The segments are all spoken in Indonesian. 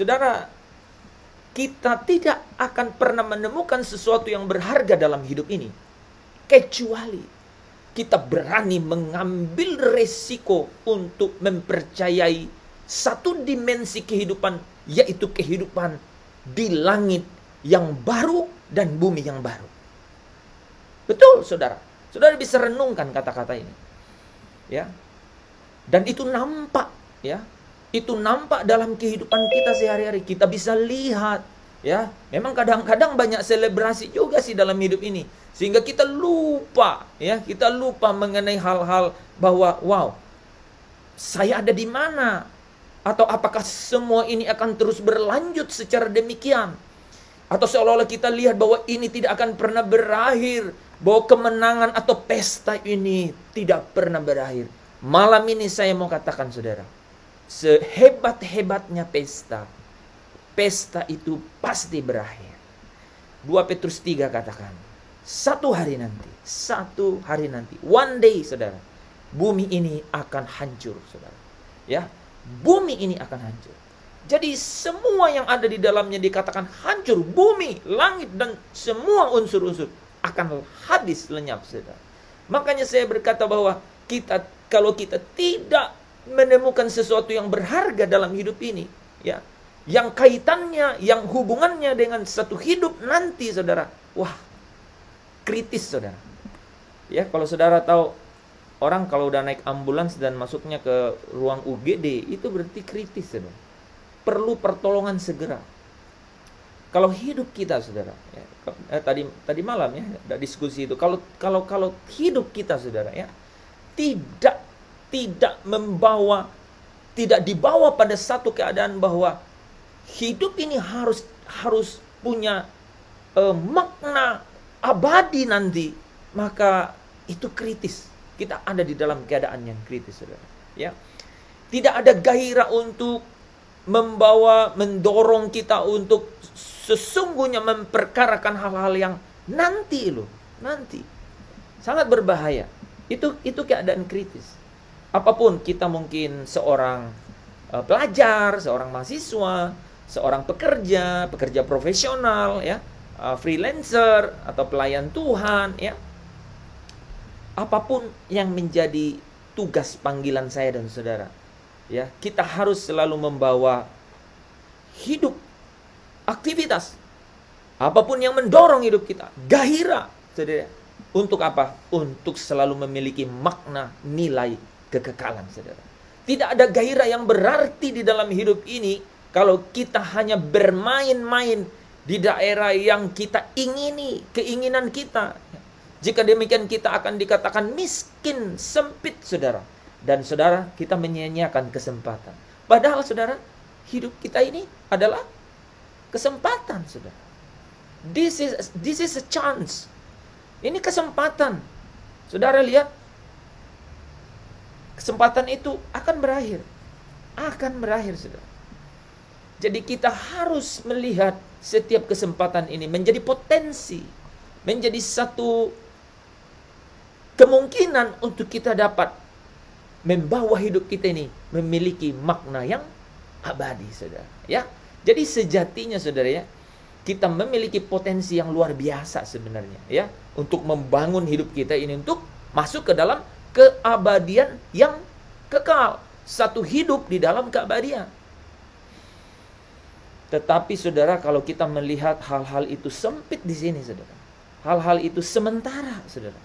Saudara, kita tidak akan pernah menemukan sesuatu yang berharga dalam hidup ini kecuali kita berani mengambil resiko untuk mempercayai satu dimensi kehidupan, yaitu kehidupan di langit yang baru dan bumi yang baru. Betul, saudara. Saudara bisa renungkan kata-kata ini, ya. Dan itu nampak, ya. Itu nampak dalam kehidupan kita sehari-hari. Kita bisa lihat, ya. Memang kadang-kadang banyak selebrasi juga sih dalam hidup ini, sehingga kita lupa, ya. Kita lupa mengenai hal-hal bahwa, wow, saya ada di mana? Atau apakah semua ini akan terus berlanjut secara demikian? Atau seolah-olah kita lihat bahwa ini tidak akan pernah berakhir, bahwa kemenangan atau pesta ini tidak pernah berakhir. Malam ini saya mau katakan, saudara, sehebat-hebatnya pesta, pesta itu pasti berakhir. 2 Petrus 3 katakan, satu hari nanti, one day, saudara, bumi ini akan hancur, saudara. Ya, bumi ini akan hancur. Jadi semua yang ada di dalamnya dikatakan hancur. Bumi, langit, dan semua unsur-unsur akan habis, lenyap, saudara. Makanya saya berkata bahwa kalau kita tidak menemukan sesuatu yang berharga dalam hidup ini, ya, yang kaitannya, yang hubungannya dengan satu hidup nanti, saudara, wah, kritis, saudara. Ya, kalau saudara tahu, orang kalau udah naik ambulans dan masuknya ke ruang UGD, itu berarti kritis, saudara. Perlu pertolongan segera. Kalau hidup kita, saudara, ya, tadi malam ya, ada diskusi itu. Kalau hidup kita, saudara, ya, tidak dibawa pada satu keadaan bahwa hidup ini harus punya makna abadi nanti, maka itu kritis. Kita ada di dalam keadaan yang kritis, saudara. Ya, tidak ada gairah untuk mendorong kita untuk sesungguhnya memperkarakan hal-hal yang nanti sangat berbahaya. Itu keadaan kritis. Apapun kita, mungkin seorang pelajar, seorang mahasiswa, seorang pekerja profesional, ya, freelancer atau pelayan Tuhan, ya. Apapun yang menjadi tugas panggilan saya dan saudara, ya, kita harus selalu membawa hidup, aktivitas, apapun yang mendorong hidup kita, gairah, saudara. Untuk apa? Untuk selalu memiliki makna, nilai, kekekalan, saudara. Tidak ada gairah yang berarti di dalam hidup ini kalau kita hanya bermain-main di daerah yang kita ingini, keinginan kita. Jika demikian kita akan dikatakan miskin, sempit, saudara. Dan saudara, kita menyia-nyiakan kesempatan. Padahal, saudara, hidup kita ini adalah kesempatan, saudara. This is a chance. Ini kesempatan. Saudara lihat, kesempatan itu akan berakhir. Akan berakhir, saudara. Jadi kita harus melihat setiap kesempatan ini menjadi potensi, menjadi satu kemungkinan untuk kita dapat membawa hidup kita ini memiliki makna yang abadi, saudara. Ya, jadi sejatinya, saudara, ya, kita memiliki potensi yang luar biasa sebenarnya, ya, untuk membangun hidup kita ini untuk masuk ke dalam keabadian yang kekal, satu hidup di dalam keabadian. Tetapi, saudara, kalau kita melihat hal-hal itu sempit di sini, saudara, hal-hal itu sementara, saudara.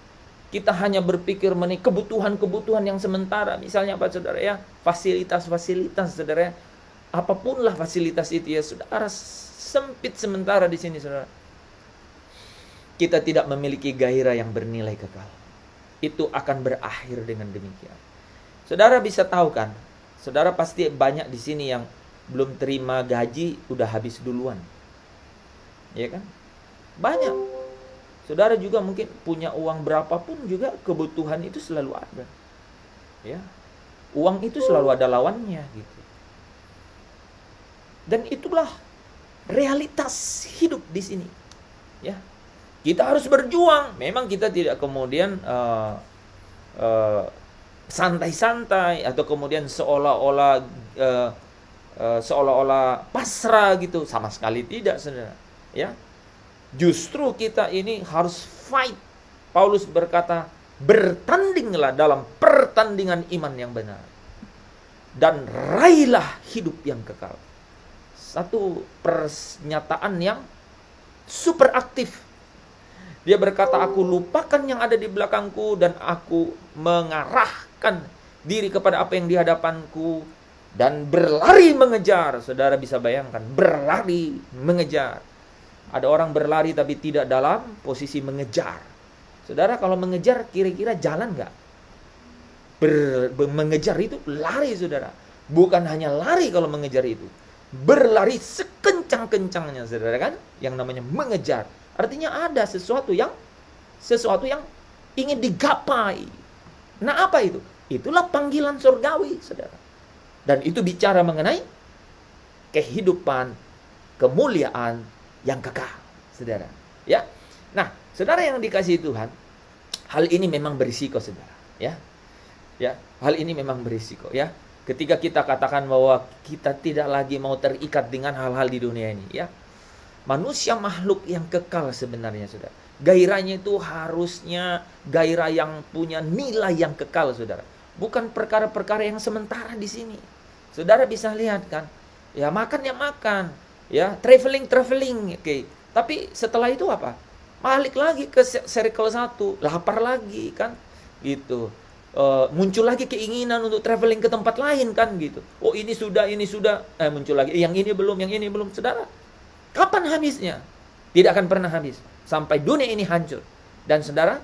Kita hanya berpikir mengenai kebutuhan-kebutuhan yang sementara. Misalnya apa, saudara, ya? Fasilitas-fasilitas, saudara, ya. Apapun lah fasilitas itu, ya, saudara, sempit sementara di sini, saudara. Kita tidak memiliki gairah yang bernilai kekal. Itu akan berakhir dengan demikian. Saudara bisa tahu kan? Saudara pasti banyak di sini yang belum terima gaji udah habis duluan. Ya kan? Banyak. Saudara juga mungkin punya uang berapapun juga kebutuhan itu selalu ada. Ya. Uang itu selalu ada lawannya gitu. Dan itulah realitas hidup di sini. Ya. Kita harus berjuang. Memang kita tidak kemudian santai-santai atau kemudian seolah-olah seolah-olah pasrah gitu, sama sekali tidak, saudara. Ya, justru kita ini harus fight. Paulus berkata, bertandinglah dalam pertandingan iman yang benar, dan raihlah hidup yang kekal. Satu pernyataan yang super aktif. Dia berkata, aku lupakan yang ada di belakangku dan aku mengarahkan diri kepada apa yang di hadapanku dan berlari mengejar. Saudara bisa bayangkan, berlari mengejar. Ada orang berlari tapi tidak dalam posisi mengejar. Saudara, kalau mengejar kira-kira jalan nggak? Mengejar itu lari, saudara. Bukan hanya lari kalau mengejar itu. Berlari sekencang-kencangnya, saudara, kan? Yang namanya mengejar. Artinya ada sesuatu yang ingin digapai. Nah, apa itu? Itulah panggilan surgawi, saudara. Dan itu bicara mengenai kehidupan, kemuliaan yang kekal, saudara. Ya. Nah, saudara yang dikasihi Tuhan, hal ini memang berisiko, saudara. Ya. Ya, hal ini memang berisiko, ya. Ketika kita katakan bahwa kita tidak lagi mau terikat dengan hal-hal di dunia ini, ya. Manusia makhluk yang kekal sebenarnya, saudara. Gairahnya itu harusnya gairah yang punya nilai yang kekal, saudara. Bukan perkara-perkara yang sementara di sini. Saudara bisa lihat kan, ya makan ya makan, ya traveling, oke. Tapi setelah itu apa? Balik lagi ke circle 1, lapar lagi kan, gitu. Muncul lagi keinginan untuk traveling ke tempat lain kan, gitu. Oh ini sudah, muncul lagi. Yang ini belum, saudara. Kapan habisnya? Tidak akan pernah habis. Sampai dunia ini hancur. Dan saudara,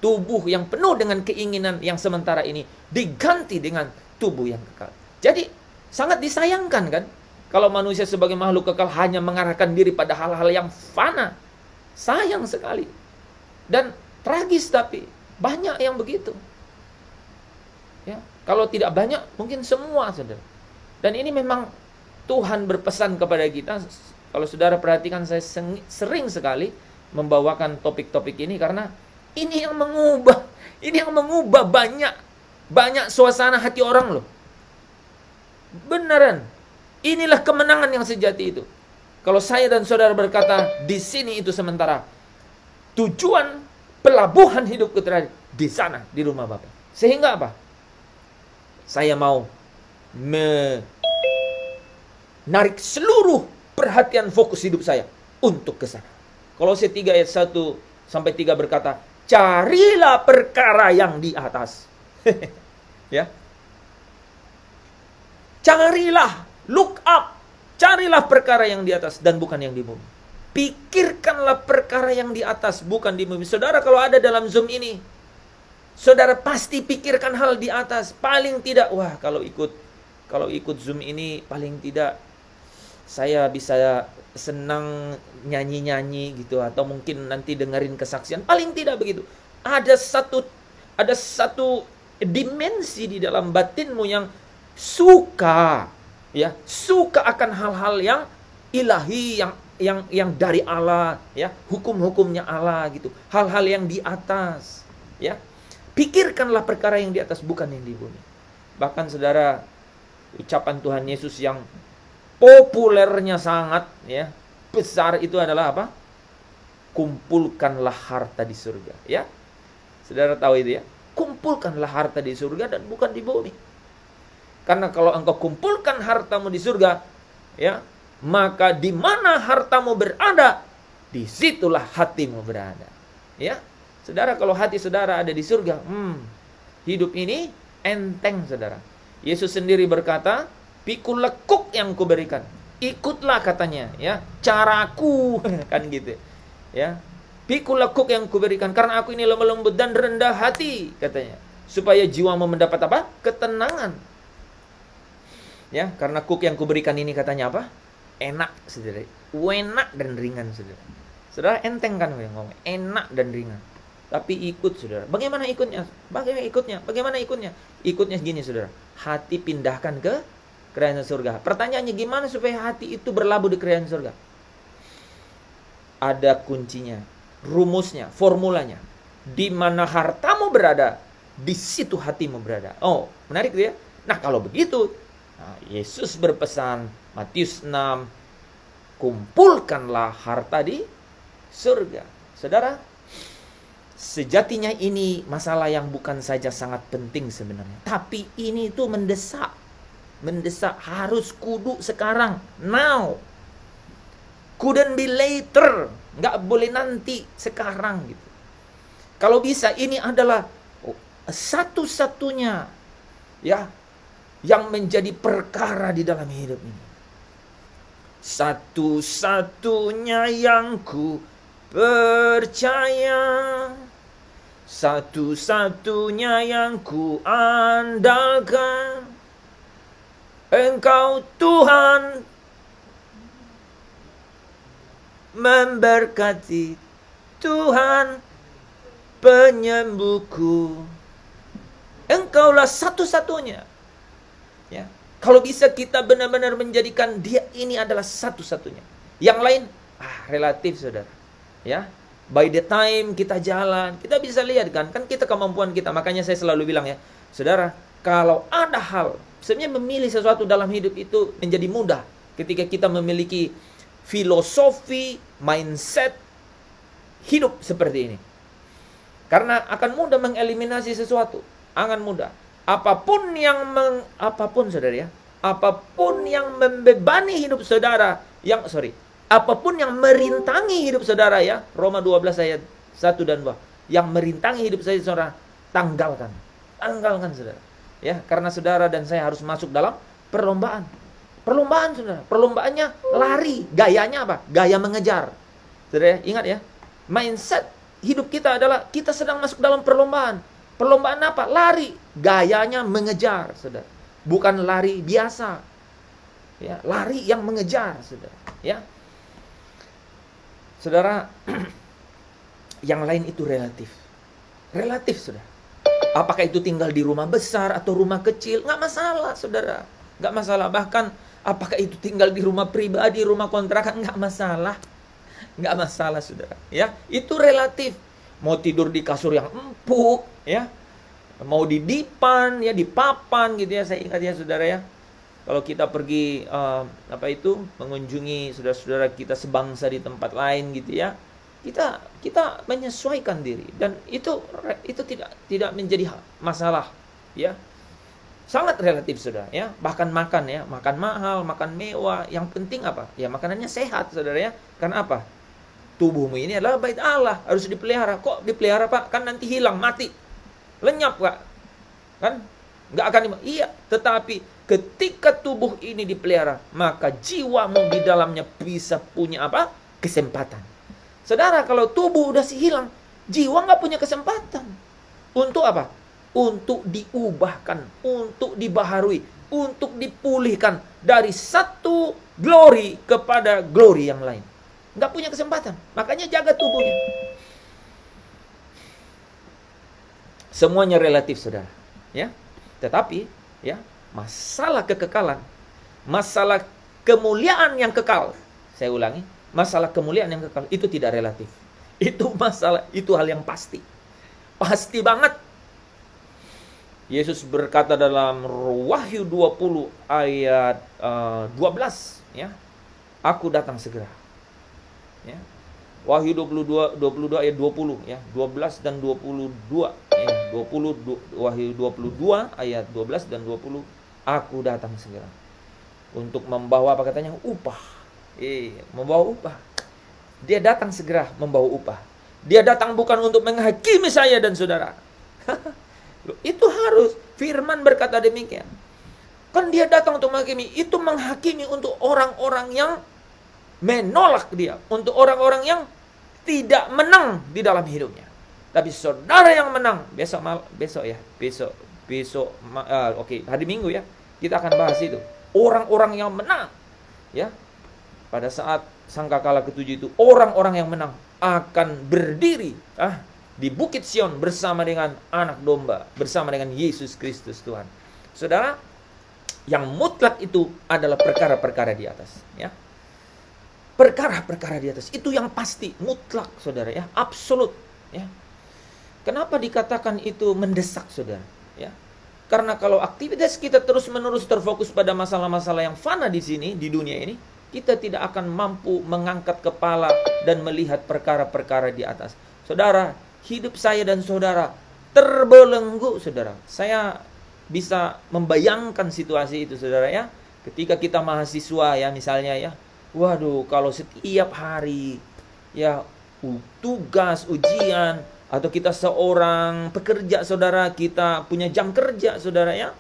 tubuh yang penuh dengan keinginan yang sementara ini diganti dengan tubuh yang kekal. Jadi sangat disayangkan kan, kalau manusia sebagai makhluk kekal hanya mengarahkan diri pada hal-hal yang fana. Sayang sekali. Dan tragis, tapi banyak yang begitu. Ya, kalau tidak banyak, mungkin semua, saudara. Dan ini memang Tuhan berpesan kepada kita. Kalau saudara perhatikan, saya sering sekali membawakan topik-topik ini karena ini yang mengubah banyak suasana hati orang loh. Beneran. Inilah kemenangan yang sejati itu. Kalau saya dan saudara berkata di sini itu sementara, tujuan pelabuhan hidup terakhir di sana, di rumah Bapa. Sehingga apa? Saya mau menarik seluruh perhatian fokus hidup saya untuk ke sana. Kolose 3 ayat 1 sampai 3 berkata, carilah perkara yang di atas. Ya. Carilah, look up. Carilah perkara yang di atas dan bukan yang di bumi. Pikirkanlah perkara yang di atas, bukan di bumi. Saudara, kalau ada dalam Zoom ini, saudara pasti pikirkan hal di atas. Paling tidak, wah kalau ikut Zoom ini, paling tidak saya bisa senang nyanyi-nyanyi gitu, atau mungkin nanti dengerin kesaksian. Paling tidak begitu. Ada satu dimensi di dalam batinmu yang suka akan hal-hal yang ilahi, yang dari Allah, ya, hukum-hukumnya Allah gitu, hal-hal yang di atas, ya. Pikirkanlah perkara yang di atas, bukan yang di bumi. Bahkan saudara, ucapan Tuhan Yesus yang populernya sangat, ya, besar itu adalah apa? Kumpulkanlah harta di surga, ya. Saudara tahu itu, ya? Kumpulkanlah harta di surga dan bukan di bumi. Karena kalau engkau kumpulkan hartamu di surga, ya, maka di mana hartamu berada, disitulah hatimu berada. Ya, saudara, kalau hati saudara ada di surga, hidup ini enteng, saudara. Yesus sendiri berkata, pikul lekuk yang kuberikan, ikutlah katanya, ya, caraku, kan gitu, ya. Pikul lekuk yang kuberikan, karena aku ini lemah lembut dan rendah hati, katanya, supaya jiwamu mendapat apa? Ketenangan. Ya, karena kuk yang kuberikan ini katanya apa? Enak, saudara. Enak dan ringan, saudara. Saudara, enteng kan ngomong, enak dan ringan. Tapi ikut, saudara. Bagaimana ikutnya? Bagaimana ikutnya? Ikutnya gini, saudara. Hati pindahkan ke kerajaan surga. Pertanyaannya, gimana supaya hati itu berlabuh di kerajaan surga? Ada kuncinya, rumusnya, formulanya. Di mana hartamu berada, di situ hatimu berada. Oh, menarik ya? Nah, kalau begitu, Nah, Yesus berpesan, Matius 6, kumpulkanlah harta di surga. Saudara, sejatinya ini masalah yang bukan saja sangat penting sebenarnya, tapi ini itu mendesak. Mendesak, harus kudu sekarang, now. Couldn't be later, nggak boleh nanti, sekarang gitu. Kalau bisa, ini adalah satu-satunya ya yang menjadi perkara di dalam hidup ini. Satu-satunya yang ku percaya, satu-satunya yang ku andalkan, Engkau Tuhan, memberkati, Tuhan penyembuhku. Engkaulah satu-satunya. Ya, kalau bisa kita benar-benar menjadikan Dia ini adalah satu-satunya. Yang lain relatif, saudara. Ya, by the time kita jalan, kita bisa lihat kan kita kemampuan kita. Makanya saya selalu bilang ya, saudara, kalau ada hal, sebenarnya memilih sesuatu dalam hidup itu menjadi mudah ketika kita memiliki filosofi, mindset hidup seperti ini. Karena akan mudah mengeliminasi sesuatu, akan mudah. Apapun saudara ya, apapun yang membebani hidup saudara, apapun yang merintangi hidup saudara ya, Roma 12 ayat 1 dan 2, yang merintangi hidup saudara, tanggalkan saudara. Ya, karena saudara dan saya harus masuk dalam perlombaan. Perlombaan, saudara. Perlombaannya lari. Gayanya apa? Gaya mengejar. Saudara, ingat ya. Mindset hidup kita adalah kita sedang masuk dalam perlombaan. Perlombaan apa? Lari. Gayanya mengejar, saudara. Bukan lari biasa. Ya, lari yang mengejar, saudara. Ya. Saudara, yang lain itu relatif. Relatif, saudara. Apakah itu tinggal di rumah besar atau rumah kecil? Nggak masalah, saudara. Nggak masalah. Bahkan apakah itu tinggal di rumah pribadi, rumah kontrakan? Nggak masalah. Nggak masalah, saudara. Ya, itu relatif. Mau tidur di kasur yang empuk, ya. Mau di dipan, ya, di papan gitu ya. Saya ingat ya, saudara ya. Kalau kita pergi mengunjungi saudara-saudara kita sebangsa di tempat lain gitu ya. Kita menyesuaikan diri, dan itu tidak menjadi masalah ya. Sangat relatif, saudara ya. Bahkan makan ya, makan mahal, makan mewah, yang penting apa? Ya makanannya sehat, saudara ya. Karena apa? Tubuhmu ini adalah bait Allah, harus dipelihara. Kok dipelihara, Pak? Kan nanti hilang, mati, lenyap, Pak. Kan nggak akan iya, tetapi ketika tubuh ini dipelihara, maka jiwamu di dalamnya bisa punya apa? Kesempatan. Saudara, kalau tubuh udah hilang, jiwa nggak punya kesempatan. Untuk apa? Untuk diubahkan, untuk dibaharui, untuk dipulihkan dari satu glory kepada glory yang lain. Nggak punya kesempatan. Makanya jaga tubuhnya. Semuanya relatif, saudara. Ya, tetapi ya, masalah kekekalan, masalah kemuliaan yang kekal. Saya ulangi. Masalah kemuliaan yang kekal itu tidak relatif. Itu hal yang pasti. Pasti banget. Yesus berkata dalam Wahyu 20 ayat 12 ya. Aku datang segera. Ya. Wahyu 22 ayat 20 ya. 12 dan 22 ya. Wahyu 22 ayat 12 dan 20. Aku datang segera. Untuk membawa apa katanya? Upah. Membawa upah. Dia datang segera membawa upah. Dia datang bukan untuk menghakimi saya dan saudara. Itu harus. Firman berkata demikian. Kan dia datang untuk menghakimi. Itu menghakimi untuk orang-orang yang menolak dia. Untuk orang-orang yang tidak menang di dalam hidupnya. Tapi saudara yang menang. Hari Minggu ya. Kita akan bahas itu. Orang-orang yang menang. Ya. Pada saat sangkakala ketujuh itu, orang-orang yang menang akan berdiri di Bukit Sion bersama dengan anak domba, bersama dengan Yesus Kristus Tuhan. Saudara, yang mutlak itu adalah perkara-perkara di atas, ya. Perkara-perkara di atas itu yang pasti, mutlak, saudara ya, absolut, ya. Kenapa dikatakan itu mendesak, saudara? Ya. Karena kalau aktivitas kita terus-menerus terfokus pada masalah-masalah yang fana di sini, di dunia ini, kita tidak akan mampu mengangkat kepala dan melihat perkara-perkara di atas. Saudara, hidup saya dan saudara terbelenggu, saudara. Saya bisa membayangkan situasi itu, saudara ya. Ketika kita mahasiswa ya misalnya ya. Waduh, kalau setiap hari ya tugas, ujian, atau kita seorang pekerja, saudara, kita punya jam kerja, saudara ya,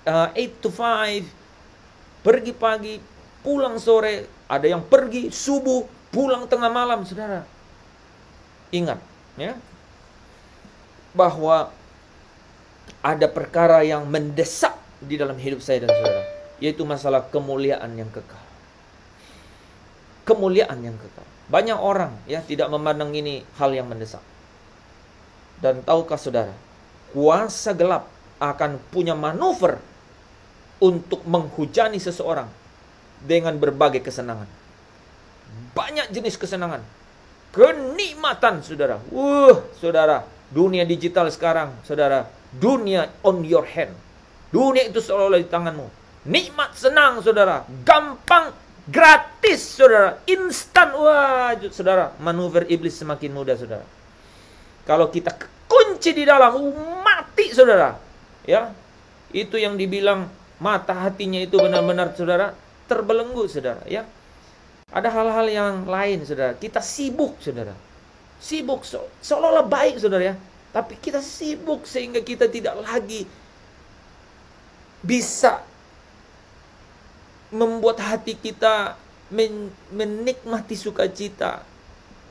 8 to 5, pergi pagi, pulang sore, ada yang pergi subuh, pulang tengah malam, saudara. Ingat ya, bahwa ada perkara yang mendesak di dalam hidup saya dan saudara, yaitu masalah kemuliaan yang kekal. Kemuliaan yang kekal. Banyak orang ya tidak memandang ini hal yang mendesak. Dan tahukah saudara, kuasa gelap akan punya manuver untuk menghujani seseorang dengan berbagai kesenangan. Banyak jenis kesenangan. Kenikmatan, saudara. Saudara, dunia digital sekarang, saudara, dunia on your hand. Dunia itu seolah-olah di tanganmu. Nikmat, senang, saudara. Gampang, gratis, saudara. Instan. Wah, saudara, manuver iblis semakin mudah, saudara. Kalau kita kunci di dalam, mati, saudara. Ya, itu yang dibilang mata hatinya itu benar-benar, saudara, terbelenggu, saudara. Ya, ada hal-hal yang lain, saudara. Kita sibuk, saudara. Sibuk, seolah-olah baik, saudara ya. Tapi kita sibuk sehingga kita tidak lagi bisa membuat hati kita menikmati sukacita.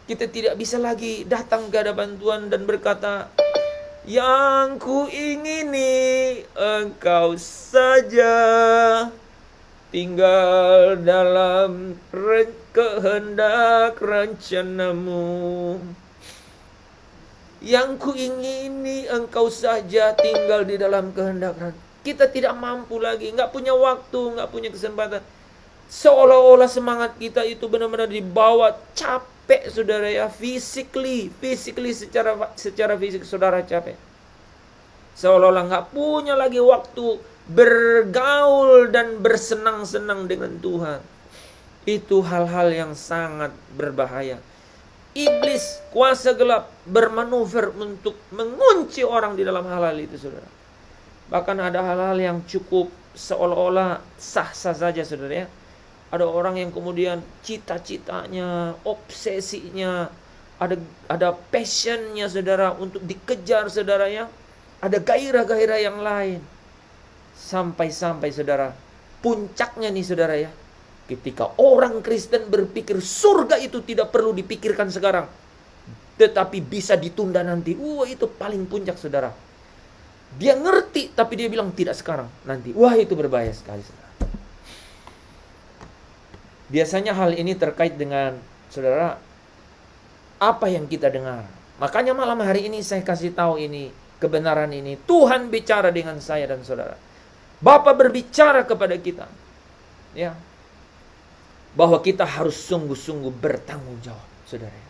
Kita tidak bisa lagi datang ke hadapan Tuhan dan berkata, yang ku ingini Engkau saja, tinggal dalam kehendak rencanamu. Yang ku ingini Engkau saja, tinggal di dalam kehendak rencanamu. Kita tidak mampu lagi, nggak punya waktu, nggak punya kesempatan. Seolah-olah semangat kita itu benar-benar dibawa capek, saudara ya, physically secara fisik saudara capek. Seolah-olah nggak punya lagi waktu bergaul dan bersenang-senang dengan Tuhan. Itu hal-hal yang sangat berbahaya. Iblis, kuasa gelap, bermanuver untuk mengunci orang di dalam hal-hal itu, saudara. Bahkan ada hal-hal yang cukup seolah-olah sah-sah saja, saudara ya. Ada orang yang kemudian cita-citanya, obsesinya, ada passionnya, saudara, untuk dikejar, saudara ya. Ada gairah-gairah yang lain. Sampai-sampai, saudara, puncaknya nih, saudara ya, ketika orang Kristen berpikir surga itu tidak perlu dipikirkan sekarang, tetapi bisa ditunda nanti. Itu paling puncak, saudara. Dia ngerti, tapi dia bilang tidak sekarang, nanti. Wah, itu berbahaya sekali, saudara. Biasanya hal ini terkait dengan, saudara, apa yang kita dengar. Makanya malam hari ini saya kasih tahu ini, kebenaran ini. Tuhan bicara dengan saya dan saudara. Bapa berbicara kepada kita, ya, bahwa kita harus sungguh-sungguh bertanggung jawab, saudara.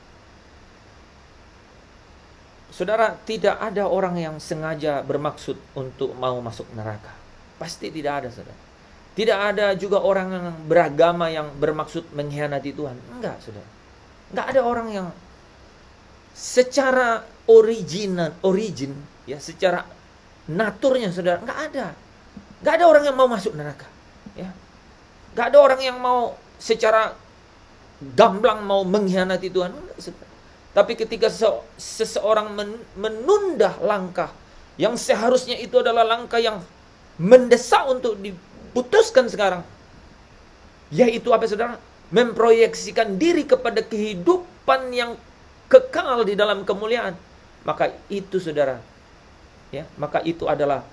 Saudara, tidak ada orang yang sengaja bermaksud untuk mau masuk neraka. Pasti tidak ada, saudara. Tidak ada juga orang yang beragama yang bermaksud mengkhianati Tuhan. Enggak, saudara. Enggak ada orang yang secara origin, ya, secara naturnya, saudara, enggak ada. Enggak ada orang yang mau masuk neraka, ya. Enggak ada orang yang mau secara gamblang mau mengkhianati Tuhan. Enggak, saudara. Tapi ketika seseorang menunda langkah yang seharusnya itu adalah langkah yang mendesak untuk diputuskan sekarang, yaitu apa, saudara? Memproyeksikan diri kepada kehidupan yang kekal di dalam kemuliaan. Maka itu, saudara, ya, maka itu adalah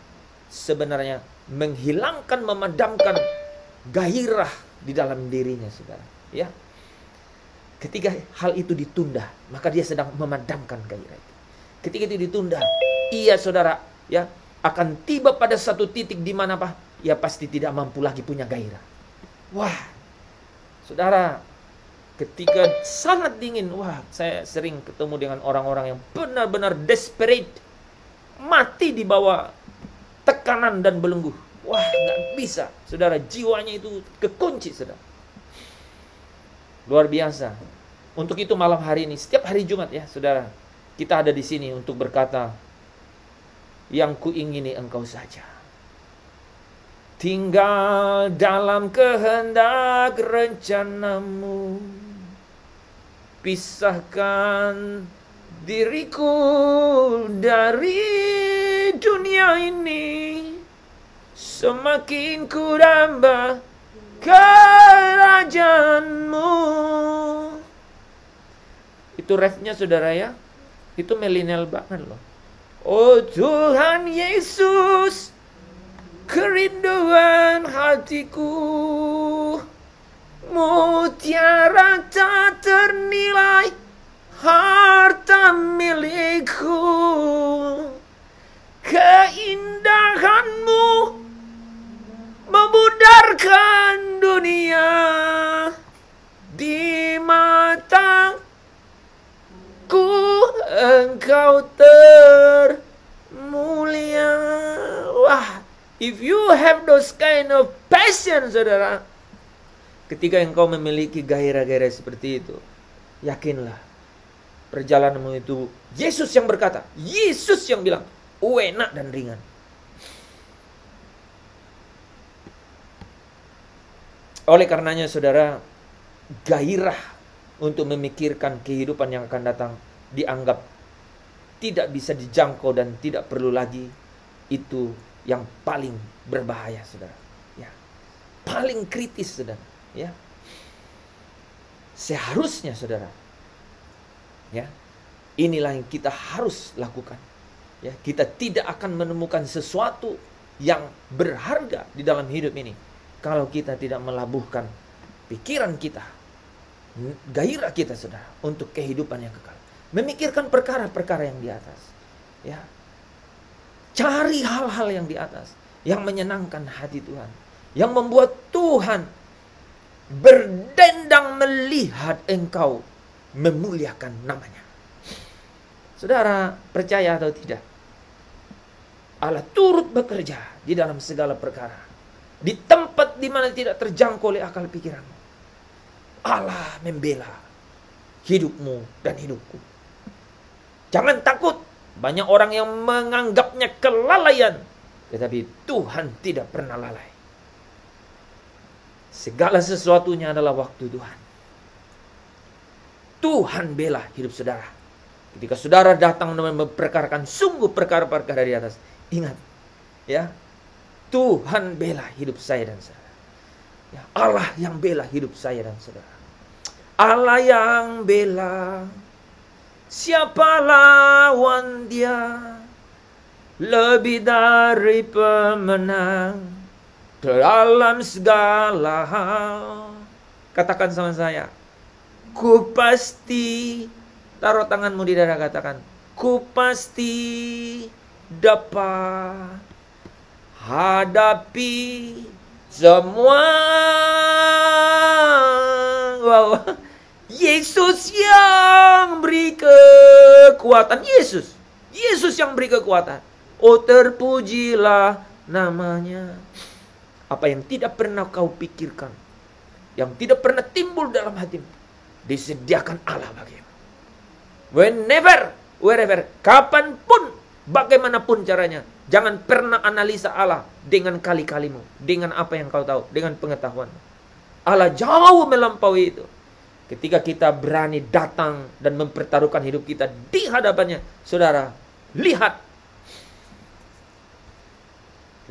sebenarnya menghilangkan, memadamkan gairah di dalam dirinya, saudara, ya. Ketika hal itu ditunda, maka dia sedang memadamkan gairah itu. Ketika itu ditunda, iya, saudara, ya, akan tiba pada satu titik di mana apa? Ya pasti tidak mampu lagi punya gairah. Wah, saudara, ketika sangat dingin, wah, saya sering ketemu dengan orang-orang yang benar-benar desperate, mati di bawah tekanan dan belenggu. Wah, nggak bisa. Saudara, jiwanya itu kekunci, saudara. Luar biasa. Untuk itu malam hari ini, setiap hari Jumat ya, saudara, kita ada di sini untuk berkata, yang kuingini engkau saja. Tinggal dalam kehendak rencanamu. Pisahkan diriku dari dunia ini. Semakin ku damba kerajaanmu. Itu refnya saudara ya. Itu milenial banget loh. Oh Tuhan Yesus, kerinduan hatiku, mutiara tak ternilai, harta milikku. Keindahanmu memudarkan dunia di mataku. Engkau termulia. Wah, if you have those kind of passion, saudara, ketika engkau memiliki gairah-gairah seperti itu, yakinlah perjalananmu itu Yesus yang berkata, Yesus yang bilang enak dan ringan. Oleh karenanya saudara, gairah untuk memikirkan kehidupan yang akan datang dianggap tidak bisa dijangkau dan tidak perlu lagi. Itu yang paling berbahaya saudara, ya. Paling kritis saudara, ya. Seharusnya saudara, ya, inilah yang kita harus lakukan, ya. Kita tidak akan menemukan sesuatu yang berharga di dalam hidup ini kalau kita tidak melabuhkan pikiran kita, gairah kita saudara, untuk kehidupan yang kekal. Memikirkan perkara-perkara yang di atas, ya. Cari hal-hal yang di atas, yang menyenangkan hati Tuhan, yang membuat Tuhan berdendang melihat engkau memuliakan namanya. Saudara, percaya atau tidak, Allah turut bekerja di dalam segala perkara, di tempat di mana tidak terjangkau oleh akal pikiranmu. Allah membela hidupmu dan hidupku. Jangan takut. Banyak orang yang menganggapnya kelalaian, tetapi Tuhan tidak pernah lalai. Segala sesuatunya adalah waktu Tuhan. Tuhan bela hidup saudara. Ketika saudara datang dan memperkarakan sungguh perkara-perkara di atas, ingat, ya, Tuhan bela hidup saya dan saudara. Ya, Allah yang bela hidup saya dan saudara. Allah yang bela. Siapa lawan dia? Lebih dari pemenang dalam segala hal. Katakan sama saya, ku pasti. Taruh tanganmu di dada, katakan, ku pasti dapat hadapi semua. Wow. Yesus yang beri kekuatan. Yesus yang beri kekuatan. Oh, terpujilah namanya. Apa yang tidak pernah kau pikirkan, yang tidak pernah timbul dalam hatimu, disediakan Allah bagimu. Whenever, wherever, kapanpun, bagaimanapun caranya. Jangan pernah analisa Allah dengan kali-kalimu, dengan apa yang kau tahu, dengan pengetahuanmu. Allah jauh melampaui itu. Ketika kita berani datang dan mempertaruhkan hidup kita di hadapannya, saudara, lihat.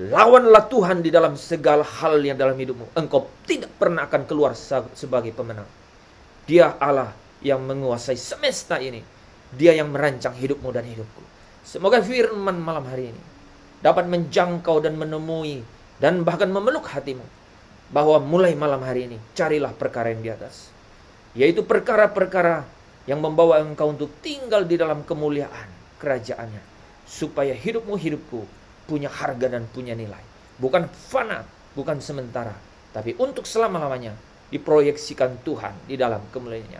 Lawanlah Tuhan di dalam segala hal yang dalam hidupmu. Engkau tidak pernah akan keluar sebagai pemenang. Dia Allah yang menguasai semesta ini. Dia yang merancang hidupmu dan hidupku. Semoga firman malam hari ini dapat menjangkau dan menemui dan bahkan memeluk hatimu. Bahwa mulai malam hari ini, carilah perkara yang di atas. Yaitu perkara-perkara yang membawa engkau untuk tinggal di dalam kemuliaan kerajaannya. Supaya hidupmu, hidupku punya harga dan punya nilai. Bukan fana, bukan sementara. Tapi untuk selama-lamanya diproyeksikan Tuhan di dalam kemuliaannya.